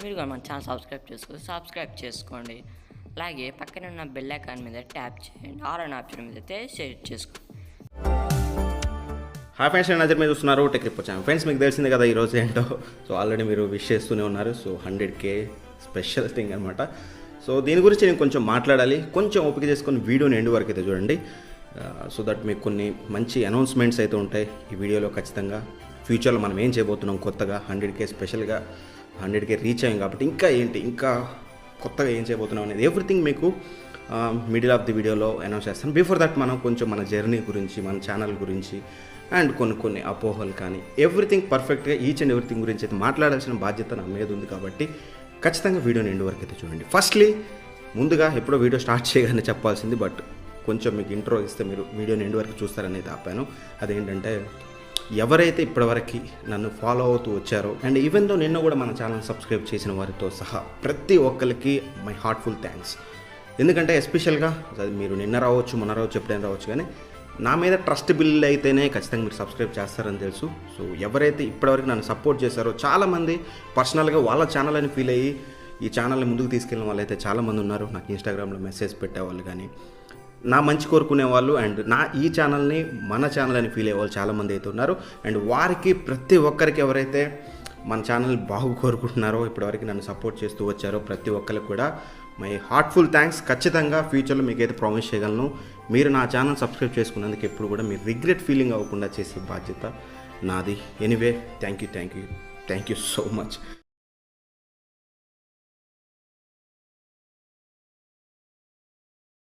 మీరు కూడా మన ఛానల్ సబ్స్క్రైబ్ చేసుకోండి. అలాగే పక్కన ఉన్న బెల్ ఐకాన్ మీద ట్యాప్ చేయండి. ఆల్ అనే ఆప్షన్ మీద అయితే షేర్ చేసుకోండి. హాయ్ ఫ్రెండ్స్, నేను నజర్ మీద చూస్తున్నారు టెక్ రిపోర్ట్ ఛానల్. ఫ్రెండ్స్, మీకు తెలిసిందే కదా ఈరోజు ఏంటో. సో ఆల్రెడీ మీరు విష్ చేస్తూనే ఉన్నారు. సో 100K స్పెషల్ థింగ్ అనమాట. సో దీని గురించి నేను కొంచెం మాట్లాడాలి. కొంచెం ఓపిక చేసుకొని వీడియోని ఎండ్ వరకు అయితే చూడండి. సో దట్ మీకు కొన్ని మంచి అనౌన్స్మెంట్స్ అయితే ఉంటాయి ఈ వీడియోలో. ఖచ్చితంగా ఫ్యూచర్లో మనం ఏం చేయబోతున్నాం కొత్తగా 100K స్పెషల్గా 100K రీచ్ అయ్యాం కాబట్టి ఇంకా కొత్తగా ఏం చేయబోతున్నాం అనేది ఎవ్రీథింగ్ మీకు మిడిల్ ఆఫ్ ది వీడియోలో అనౌన్స్ చేస్తాను. బిఫోర్ దట్ మనం కొంచెం మన జర్నీ గురించి, మన ఛానల్ గురించి అండ్ కొన్ని అపోహలు కానీ ఎవ్రీథింగ్ పర్ఫెక్ట్గా ఈచ్ అండ్ ఎవ్రీథింగ్ గురించి అయితే మాట్లాడాల్సిన బాధ్యత నా మీద ఉంది కాబట్టి ఖచ్చితంగా వీడియోని ఎండ్ వరకు అయితే చూడండి. ఫస్ట్లీ ముందుగా ఎప్పుడో వీడియో స్టార్ట్ చేయగానే చెప్పాల్సింది, బట్ కొంచెం మీకు ఇంట్రో ఇస్తే మీరు వీడియోని ఎండ్ వరకు చూస్తారనేది ఆపాను. అదేంటంటే, ఎవరైతే ఇప్పటివరకు నన్ను ఫాలో అవుతూ వచ్చారో అండ్ ఈవెన్ దో నిన్న కూడా మన ఛానల్ సబ్స్క్రైబ్ చేసిన వారితో సహా ప్రతి ఒక్కరికి మై హార్ట్ఫుల్ థ్యాంక్స్. ఎందుకంటే ఎస్పెషల్గా మీరు నిన్న రావచ్చు, మొన్న రావచ్చు, ఎప్పుడైనా రావచ్చు, కానీ నా మీద ట్రస్ట్ బిల్డ్ అయితేనే ఖచ్చితంగా మీరు సబ్స్క్రైబ్ చేస్తారని తెలుసు. సో ఎవరైతే ఇప్పటివరకు నన్ను సపోర్ట్ చేశారో, చాలామంది పర్సనల్గా వాళ్ళ ఛానల్ అని ఫీల్ అయ్యి ఈ ఛానల్ని ముందుకు తీసుకెళ్ళిన వాళ్ళు అయితే చాలామంది ఉన్నారు. నాకు ఇన్స్టాగ్రామ్లో మెసేజ్ పెట్టేవాళ్ళు కానీ, నా మంచి కోరుకునే వాళ్ళు అండ్ ఈ ఛానల్ని మన ఛానల్ అని ఫీల్ అయ్యే వాళ్ళు చాలామంది అయితే ఉన్నారు. అండ్ వారికి ప్రతి ఒక్కరికి, ఎవరైతే మన ఛానల్ బాగు కోరుకుంటున్నారో, ఇప్పటివరకు నన్ను సపోర్ట్ చేస్తూ వచ్చారో ప్రతి ఒక్కరికి కూడా మై హార్ట్ఫుల్ థ్యాంక్స్. ఖచ్చితంగా ఫ్యూచర్లో మీకైతే ప్రామిస్ చేయగలను, మీరు నా ఛానల్ సబ్స్క్రైబ్ చేసుకున్నందుకు ఎప్పుడు కూడా మీరు రిగ్రెట్ ఫీలింగ్ అవ్వకుండా చేసే బాధ్యత నాది. Anyway, thank you so much.